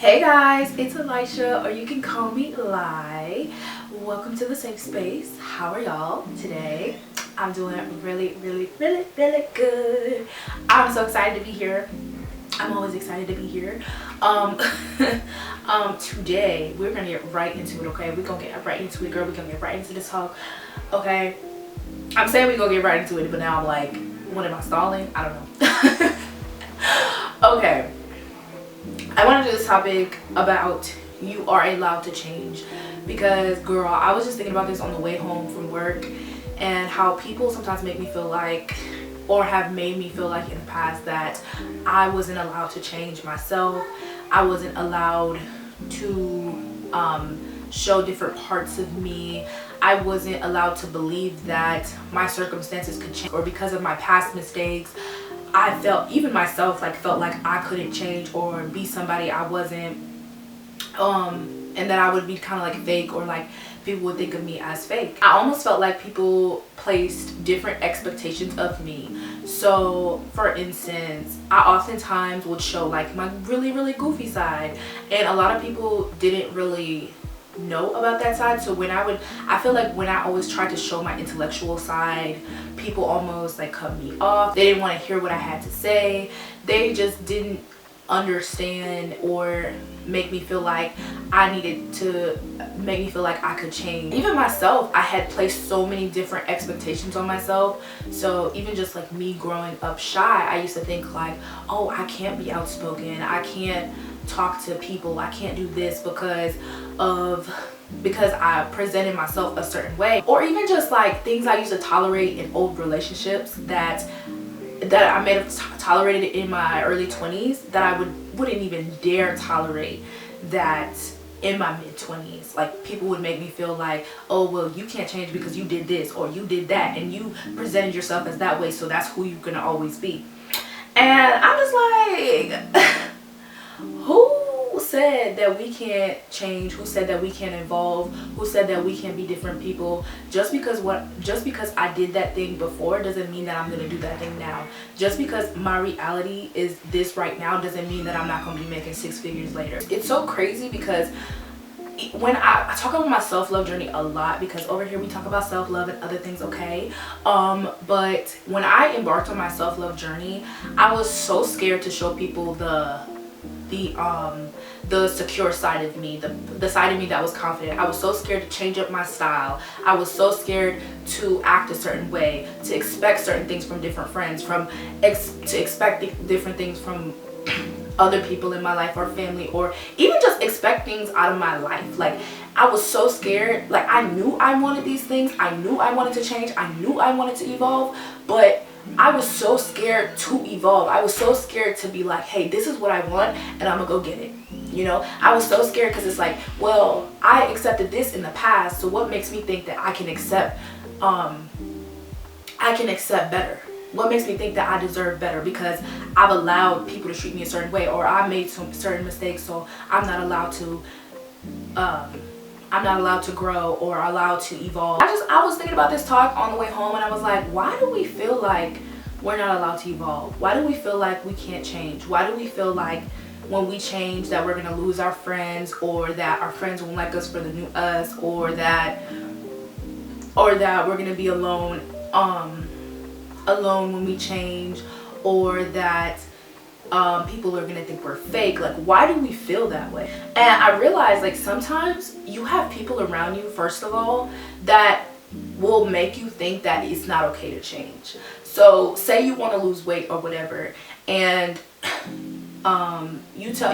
Hey guys, it's Aliesha, or you can call me Lai. Welcome to the safe space. How are y'all today? I'm doing really good. I'm so excited to be here. I'm always excited to be here. Today we're gonna get right into it, okay? We're gonna get right into it, girl. We're gonna get right into this talk, okay? I'm saying we're gonna get right into it, but now I'm like, what am I stalling? I don't know. Okay. I want to do this topic about you are allowed to change, because girl, I was just thinking about this on the way home from work and how people sometimes make me feel like, or have made me feel like in the past, that I wasn't allowed to change myself. I wasn't allowed to show different parts of me. I wasn't allowed to believe that my circumstances could change, or because of my past mistakes I felt, even myself, felt like I couldn't change or be somebody I wasn't, and that I would be kind of like fake, or like people would think of me as fake. I almost felt like people placed different expectations of me. So for instance, I oftentimes would show like my really goofy side, and a lot of people didn't really know about that side. So I feel like when I always tried to show my intellectual side, people almost like cut me off. They didn't want to hear what I had to say. They just didn't understand or make me feel like I needed to make me feel like I could change. Even myself, I had placed so many different expectations on myself. So even just like me growing up shy, I used to think like, oh, I can't be outspoken, I can't talk to people, I can't do this because I presented myself a certain way. Or even just like things I used to tolerate in old relationships that I may have tolerated in my early 20s, that I wouldn't even dare tolerate that in my mid 20s. Like people would make me feel like, oh well, you can't change because you did this or you did that and you presented yourself as that way, so that's who you're gonna always be. And I'm just like who said that we can't change? Who said that we can't evolve? Who said that we can be different people? Just because I did that thing before doesn't mean that I'm gonna do that thing now. Just because my reality is this right now doesn't mean that I'm not gonna be making 6 figures later. It's so crazy because when I talk about my self-love journey a lot, because over here we talk about self-love and other things, okay? But when I embarked on my self-love journey, I was so scared to show people the secure side of me, the side of me that was confident. I was so scared to change up my style. I was so scared to act a certain way, to expect certain things from different friends, to expect different things from other people in my life or family, or even just expect things out of my life. Like I was so scared. Like I knew I wanted these things, I knew I wanted to change, I knew I wanted to evolve, but I was so scared to evolve. I was so scared to be like, hey, this is what I want and I'm gonna go get it. You know, I was so scared because it's like, well, I accepted this in the past, so what makes me think that I can accept better? What makes me think that I deserve better because I've allowed people to treat me a certain way, or I made some certain mistakes, so I'm not allowed to grow or allowed to evolve. I was thinking about this talk on the way home, and I was like, why do we feel like we're not allowed to evolve? Why do we feel like we can't change? Why do we feel like when we change that we're gonna lose our friends, or that our friends won't like us for the new us, or that we're gonna be alone when we change, or that people are gonna think we're fake? Like, why do we feel that way? And I realized, like, sometimes you have people around you, first of all, that will make you think that it's not okay to change. So say you want to lose weight or whatever, and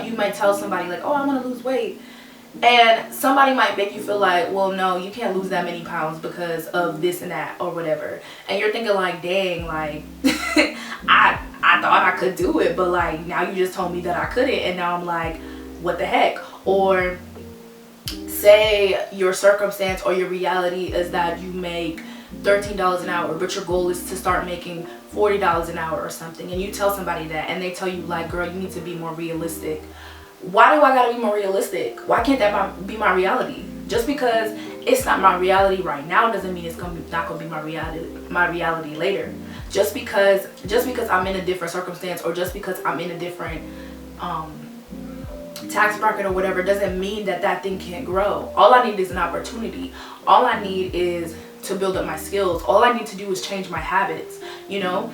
you might tell somebody like, oh, I want to lose weight, and somebody might make you feel like, well, no, you can't lose that many pounds because of this and that or whatever. And you're thinking like, dang, like I thought I could do it, but like now you just told me that I couldn't, and now I'm like, what the heck? Or say your circumstance or your reality is that you make $13 an hour, but your goal is to start making $40 an hour or something, and you tell somebody that, and they tell you like, girl, you need to be more realistic. Why do I gotta be more realistic? Why can't that be my reality? Just because it's not my reality right now doesn't mean it's not gonna be my reality later. Just because I'm in a different circumstance, or just because I'm in a different tax bracket or whatever doesn't mean that that thing can't grow. All I need is an opportunity. All I need is to build up my skills. All I need to do is change my habits, you know?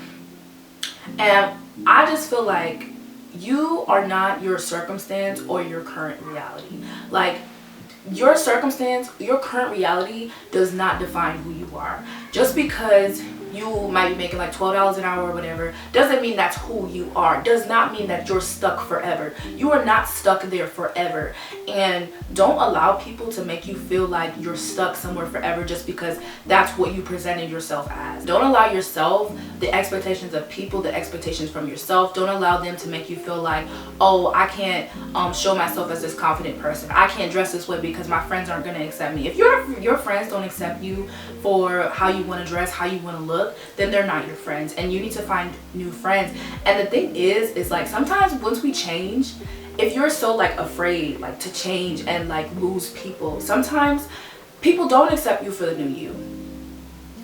And I just feel like you are not your circumstance or your current reality. Like, your circumstance, your current reality does not define who you are. Just because you might be making like $12 an hour or whatever doesn't mean that's who you are. Does not mean that you're stuck forever. You are not stuck there forever. And don't allow people to make you feel like you're stuck somewhere forever just because that's what you presented yourself as. Don't allow yourself, the expectations of people, the expectations from yourself, don't allow them to make you feel like, oh, I can't show myself as this confident person. I can't dress this way because my friends aren't going to accept me. If your friends don't accept you for how you want to dress, how you want to look, then they're not your friends, and you need to find new friends. And the thing is like, sometimes once we change, if you're so like afraid like to change and like lose people, sometimes people don't accept you for the new you.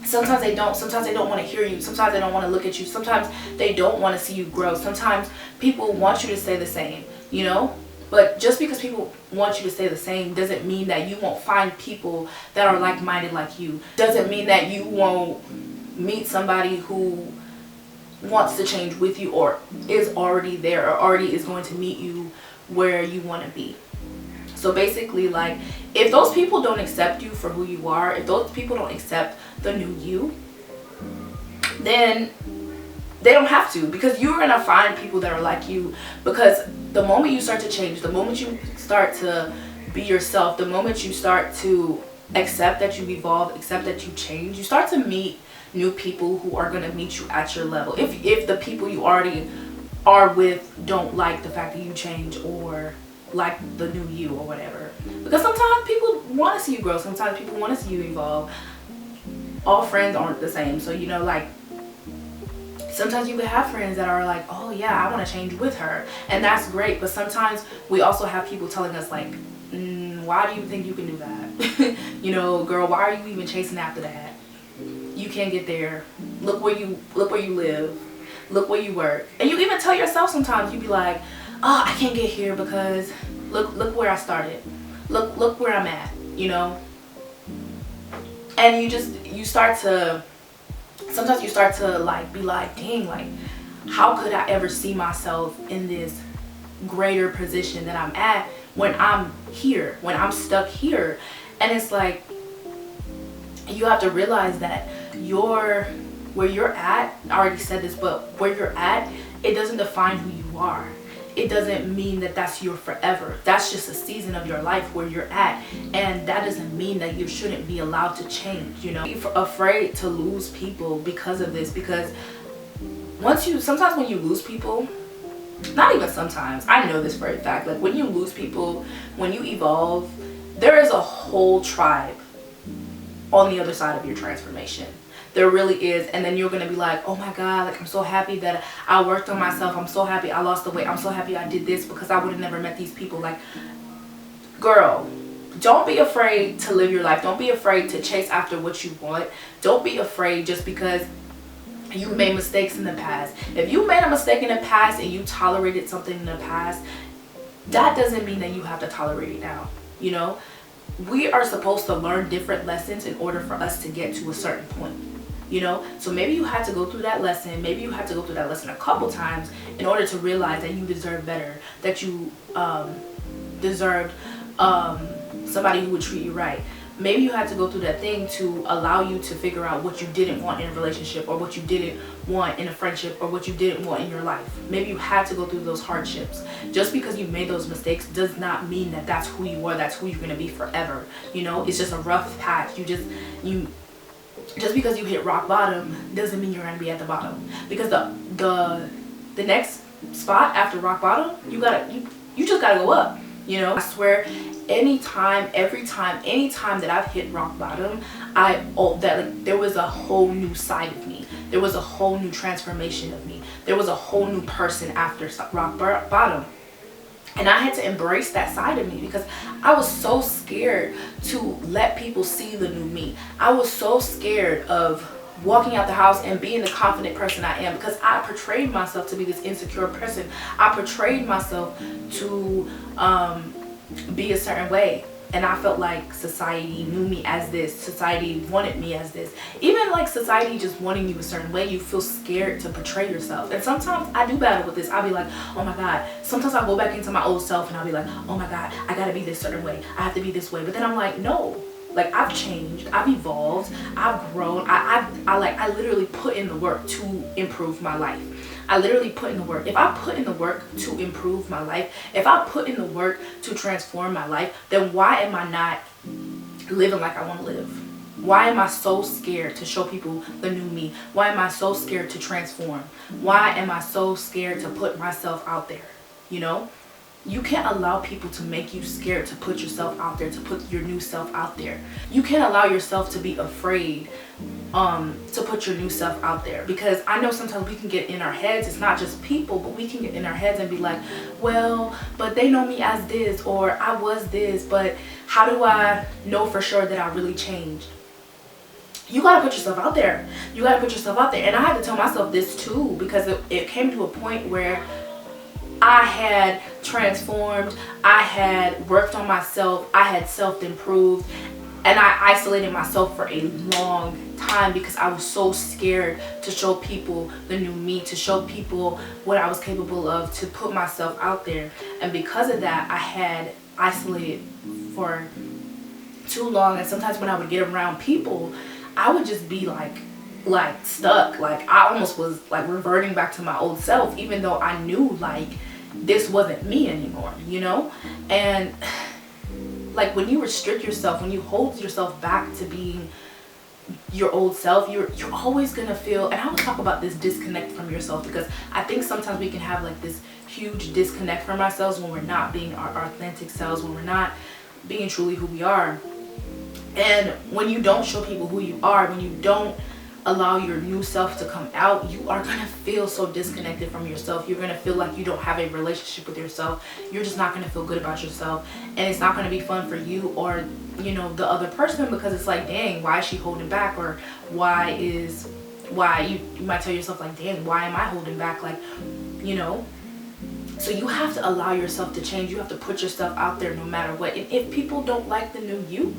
Sometimes they don't want to hear you. Sometimes they don't want to look at you. Sometimes they don't want to see you grow. Sometimes people want you to stay the same, you know? But just because people want you to stay the same doesn't mean that you won't find people that are like-minded like you. Doesn't mean that you won't meet somebody who wants to change with you or is already there or already is going to meet you where you want to be. So basically, like, if those people don't accept you for who you are, if those people don't accept the new you, then they don't have to, because you're gonna find people that are like you. Because the moment you start to change, the moment you start to be yourself, the moment you start to accept that you evolve, accept that you change, you start to meet new people who are going to meet you at your level. If the people you already are with don't like the fact that you change or like the new you or whatever. Because sometimes people want to see you grow, sometimes people want to see you evolve. All friends aren't the same. So, you know, like, sometimes you could have friends that are like, oh yeah, I want to change with her, and that's great. But sometimes we also have people telling us like, why do you think you can do that? You know, girl, why are you even chasing after that? You can't get there. Look where you live. Look where you work. And you even tell yourself sometimes, you be like, oh, I can't get here because look where I started. Look where I'm at, you know? And you start to like be like, dang, like, how could I ever see myself in this greater position that I'm at when I'm here, when I'm stuck here? And it's like, you have to realize that where you're at, I already said this, but where you're at, it doesn't define who you are. It doesn't mean that that's your forever. That's just a season of your life where you're at, and that doesn't mean that you shouldn't be allowed to change, you know? Be afraid to lose people because of this, because sometimes when you lose people, not even sometimes, I know this for a fact, like, when you lose people, when you evolve, there is a whole tribe on the other side of your transformation. There really is. And then you're gonna be like, oh my God, like, I'm so happy that I worked on myself. I'm so happy I lost the weight. I'm so happy I did this because I would have never met these people. Like, girl, don't be afraid to live your life. Don't be afraid to chase after what you want. Don't be afraid just because you made mistakes in the past. If you made a mistake in the past and you tolerated something in the past, that doesn't mean that you have to tolerate it now, you know? We are supposed to learn different lessons in order for us to get to a certain point, you know? So maybe you had to go through that lesson. Maybe you had to go through that lesson a couple times in order to realize that you deserve better, that you deserved somebody who would treat you right. Maybe you had to go through that thing to allow you to figure out what you didn't want in a relationship, or what you didn't want in a friendship, or what you didn't want in your life. Maybe you had to go through those hardships. Just because you made those mistakes does not mean that that's who you are, that's who you're going to be forever. You know, it's just a rough patch. Just because you hit rock bottom doesn't mean you're going to be at the bottom. Because the next spot after rock bottom, you just got to go up. You know, I swear, anytime that I've hit rock bottom, there was a whole new side of me. There was a whole new transformation of me. There was a whole new person after rock bottom. And I had to embrace that side of me because I was so scared to let people see the new me. I was so scared of walking out the house and being the confident person I am, because I portrayed myself to be this insecure person. I portrayed myself to be a certain way, and I felt like society knew me as this, society wanted me as this. Even like society just wanting you a certain way, you feel scared to portray yourself. And sometimes I do battle with this. I'll be like, oh my God. Sometimes I'll go back into my old self and I'll be like, oh my God, I gotta be this certain way, I have to be this way. But then I'm like, no, like I've changed, I've evolved, I've grown. I literally put in the work to improve my life. I literally put in the work. If I put in the work to improve my life, if I put in the work to transform my life, then why am I not living like I want to live? Why am I so scared to show people the new me? Why am I so scared to transform? Why am I so scared to put myself out there? You know? You can't allow people to make you scared to put yourself out there, to put your new self out there. You can't allow yourself to be afraid to put your new self out there, because I know sometimes we can get in our heads. It's not just people, but we can get in our heads and be like, well, but they know me as this, or I was this, but how do I know for sure that I really changed? You gotta put yourself out there. You gotta put yourself out there. And I had to tell myself this too, because it came to a point where I had transformed, I had worked on myself, I had self-improved, and I isolated myself for a long time because I was so scared to show people the new me, to show people what I was capable of, to put myself out there. And because of that, I had isolated for too long. And sometimes when I would get around people, I would just be like stuck. Like I almost was like reverting back to my old self, even though I knew like this wasn't me anymore, you know? And like when you restrict yourself, when you hold yourself back to being your old self, you're always gonna feel, and I will talk about this disconnect from yourself, because I think sometimes we can have like this huge disconnect from ourselves when we're not being our authentic selves, when we're not being truly who we are. And when you don't show people who you are, when you don't allow your new self to come out, you are gonna feel so disconnected from yourself. You're gonna feel like you don't have a relationship with yourself. You're just not gonna feel good about yourself, and it's not gonna be fun for you or, you know, the other person, because it's like, dang, why is she holding back? Or why you might tell yourself like, dang, why am I holding back? Like, you know. So you have to allow yourself to change. You have to put yourself out there no matter what. And if people don't like the new you,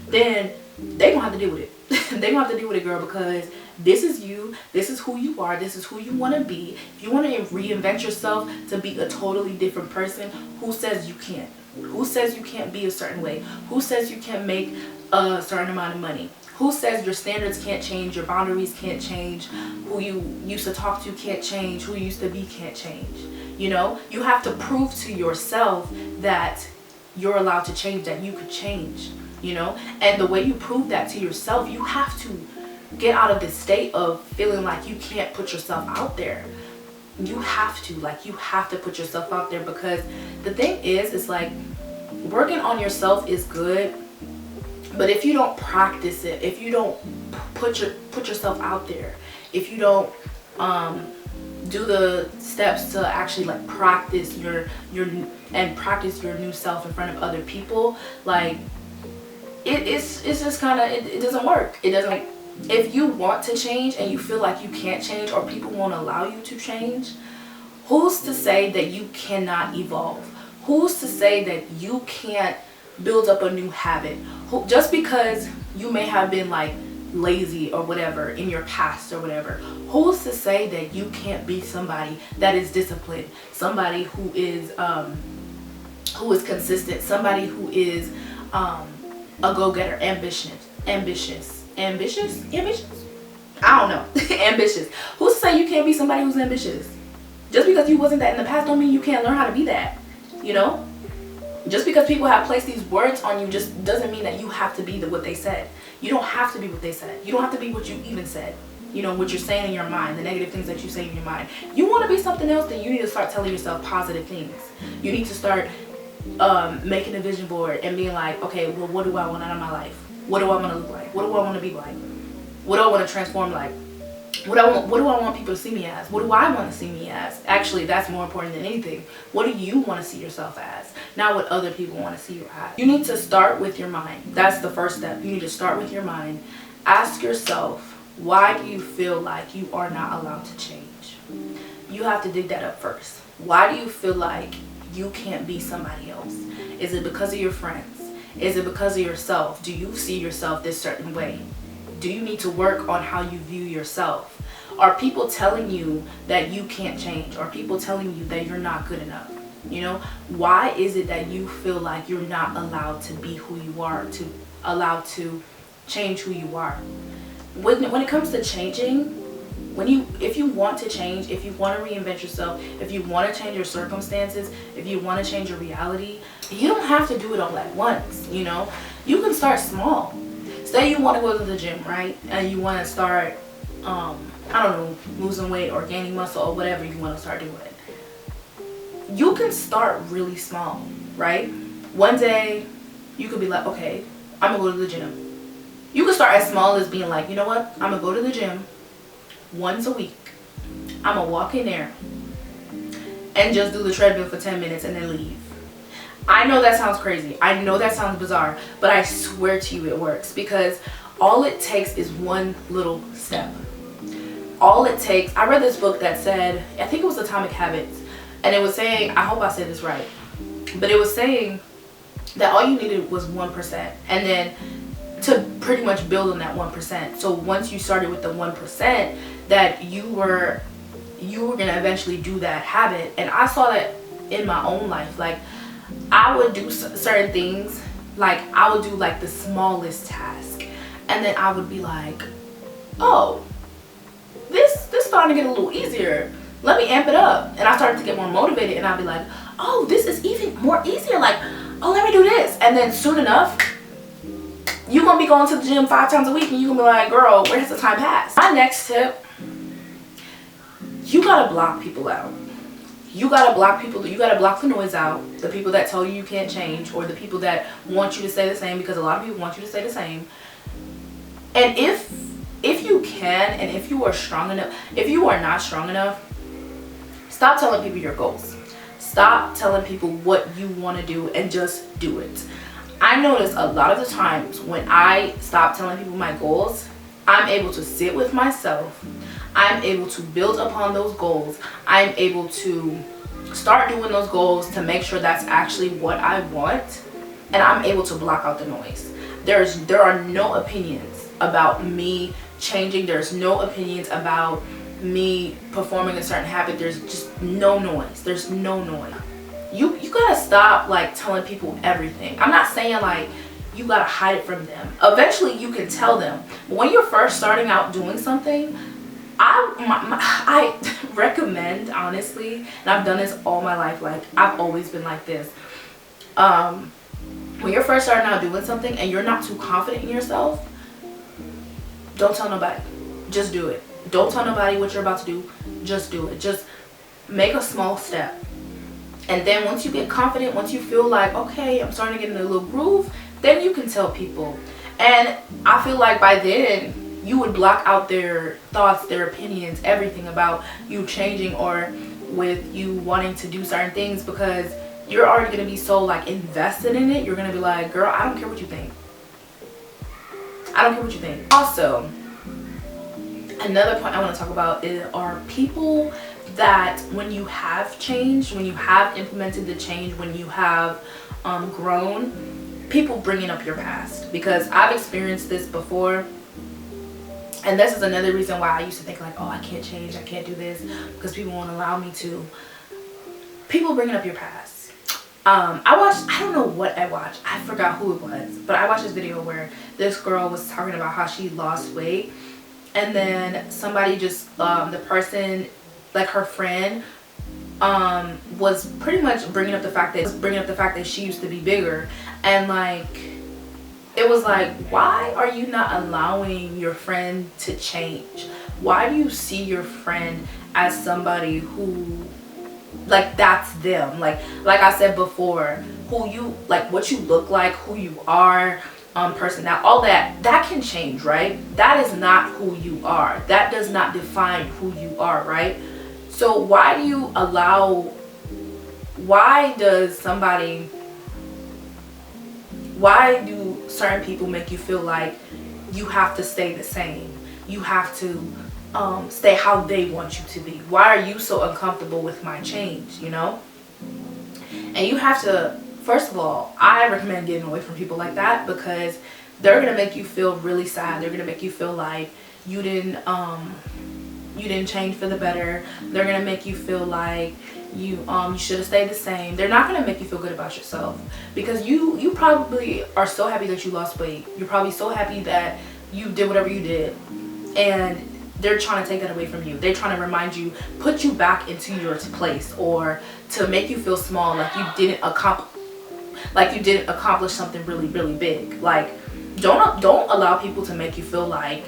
then they gonna have to deal with it. They gonna have to deal with it, girl, because this is you, this is who you are, this is who you want to be. If you want to reinvent yourself to be a totally different person, who says you can't? Who says you can't be a certain way? Who says you can't make a certain amount of money? Who says your standards can't change, your boundaries can't change, who you used to talk to can't change, who you used to be can't change? You know, you have to prove to yourself that you're allowed to change, that you could change. You know, and the way you prove that to yourself, you have to get out of this state of feeling like you can't put yourself out there. You have to put yourself out there, because the thing is, it's like working on yourself is good, but if you don't practice it, if you don't put yourself out there, if you don't do the steps to actually like practice your new self in front of other people, like it's just kind of, it doesn't work. It doesn't. If you want to change and you feel like you can't change, or people won't allow you to change, who's to say that you cannot evolve? Who's to say that you can't build up a new habit? Just because you may have been like lazy or whatever in your past or whatever, who's to say that you can't be somebody that is disciplined, somebody who is consistent, somebody who is a go-getter, ambitious. I don't know. Ambitious. Who's to say you can't be somebody who's ambitious? Just because you wasn't that in the past don't mean you can't learn how to be that. You know? Just because people have placed these words on you just doesn't mean that you have to be what they said. You don't have to be what they said. You don't have to be what you even said. You know, what you're saying in your mind, the negative things that you say in your mind. You want to be something else, then you need to start telling yourself positive things. You need to start making a vision board and being like, okay, well, what do I want out of my life? What do I want to look like? What do I want to be like? What do I want to transform like? What do I want people to see me as? What do I want to see me as? Actually, that's more important than anything. What do you want to see yourself as? Not what other people want to see you as. You need to start with your mind. That's the first step. You need to start with your mind. Ask yourself, Why do you feel like you are not allowed to change? You have to dig that up first. Why do you feel like you can't be somebody else? Is it because of your friends? Is it because of yourself? Do you see yourself this certain way? Do you need to work on how you view yourself? Are people telling you that you can't change? Are people telling you that you're not good enough? You know, why is it that you feel like you're not allowed to be who you are, to allowed to change who you are? When it comes to changing, if you want to change, if you want to reinvent yourself, if you want to change your circumstances, if you want to change your reality, you don't have to do it all at once. You know, you can start small. Say you want to go to the gym, right? And you want to start, I don't know, losing weight or gaining muscle or whatever you want to start doing. You can start really small, right? One day you could be like, okay, I'm gonna go to the gym. You can start as small as being like, you know what, I'm gonna go to the gym once a week. I'm gonna walk in there and just do the treadmill for 10 minutes and then leave. I know that sounds crazy. I know that sounds bizarre, but I swear to you it works, because all it takes is one little step. All it takes, I read this book that said, I think it was Atomic Habits, and it was saying, I hope I said this right, but it was saying that all you needed was 1%, and then to pretty much build on that 1%. So once you started with the 1%, that you were gonna eventually do that habit. And I saw that in my own life. Like, I would do certain things, like I would do like the smallest task, and then I would be like, oh, this starting to get a little easier, let me amp it up. And I started to get more motivated, and I'd be like, oh, this is even more easier, like, oh, let me do this. And then soon enough, you're gonna be going to the gym 5 times a week, and you're gonna be like, girl, where has the time passed? My next tip, you gotta block people out. You gotta block people. You gotta block the noise out. The people that tell you you can't change, or the people that want you to stay the same, because a lot of people want you to stay the same. And if you can, and if you are strong enough, if you are not strong enough, stop telling people your goals. Stop telling people what you want to do, and just do it. I notice a lot of the times when I stop telling people my goals, I'm able to sit with myself. I'm able to build upon those goals. I'm able to start doing those goals to make sure that's actually what I want. And I'm able to block out the noise. There are no opinions about me changing. There's no opinions about me performing a certain habit. There's just no noise. There's no noise. You gotta stop like telling people everything. I'm not saying like you gotta hide it from them. Eventually you can tell them. But when you're first starting out doing something, I recommend, honestly, and I've done this all my life, like I've always been like this. When you're first starting out doing something and you're not too confident in yourself, don't tell nobody. Just do it. Don't tell nobody what you're about to do. Just do it. Just make a small step. And then once you get confident, once you feel like, okay, I'm starting to get in a little groove, then you can tell people. And I feel like by then, you would block out their thoughts, their opinions, everything about you changing or with you wanting to do certain things, because you're already going to be so like invested in it. You're going to be like, girl, I don't care what you think. I don't care what you think. Also, another point I want to talk about are people that when you have changed, when you have implemented the change, when you have grown, people bringing up your past. Because I've experienced this before, and this is another reason why I used to think like, oh, I can't change, I can't do this, because people won't allow me to. People bringing up your past. I don't know what I watched, I forgot who it was, but I watched this video where this girl was talking about how she lost weight, and then somebody just the person, like her friend, was pretty much bringing up the fact that she used to be bigger, and like it was like, why are you not allowing your friend to change? Why do you see your friend as somebody who, like, that's them, like I said before, who you, like, what you look like, who you are, personality, all that can change, right? That is not who you are. That does not define who you are, right? So why do certain people make you feel like you have to stay the same? you have to stay how they want you to be? Why are you so uncomfortable with my change, you know? And you have to, first of all, I recommend getting away from people like that, because they're gonna make you feel really sad. They're gonna make you feel like you didn't change for the better. They're gonna make you feel like you should have stayed the same. They're not gonna make you feel good about yourself, because you probably are so happy that you lost weight. You're probably so happy that you did whatever you did, and they're trying to take that away from you. They're trying to remind you, put you back into your place, or to make you feel small, like you didn't accomplish something really, really big. Like, don't allow people to make you feel like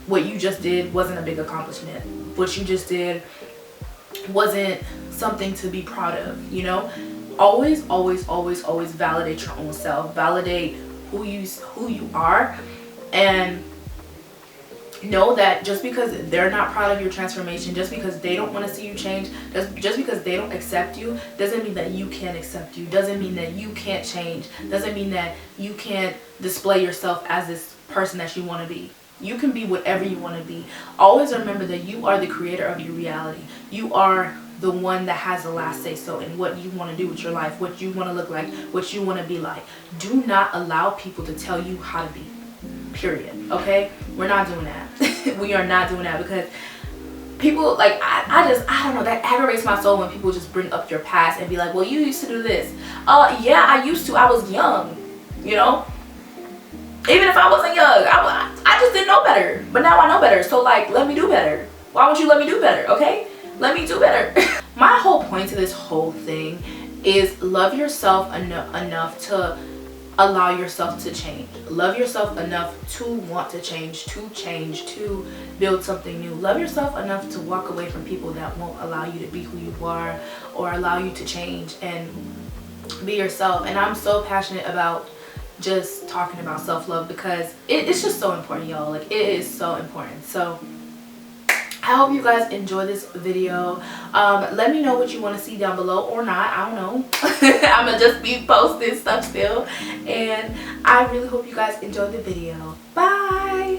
what you just did wasn't a big accomplishment. What you just did wasn't something to be proud of, you know? Always validate your own self. Validate who you are, and know that just because they're not proud of your transformation, just because they don't want to see you change, just because they don't accept you, doesn't mean that you can't accept you. Doesn't mean that you can't change. Doesn't mean that you can't display yourself as this person that you want to be. You can be whatever you want to be. Always remember that you are the creator of your reality. You are the one that has the last say so in what you want to do with your life, what you want to look like, what you want to be like. Do not allow people to tell you how to be. Period. Okay? We're not doing that. We are not doing that, because people, like, I don't know, that aggravates my soul when people just bring up your past and be like, well, you used to do this. Yeah, I used to. I was young, you know? Even if I wasn't young, I just didn't know better. But now I know better. So, like, let me do better. Why won't you let me do better? Okay? Let me do better. My whole point to this whole thing is love yourself enough to allow yourself to change. Love yourself enough to want to change, to build something new. Love yourself enough to walk away from people that won't allow you to be who you are, or allow you to change and be yourself. And I'm so passionate about just talking about self-love, because it's just so important, y'all. Like, it is so important. So I hope you guys enjoy this video. Let me know what you want to see down below, or not. I don't know. I'm gonna just be posting stuff still, and I really hope you guys enjoyed the video. Bye.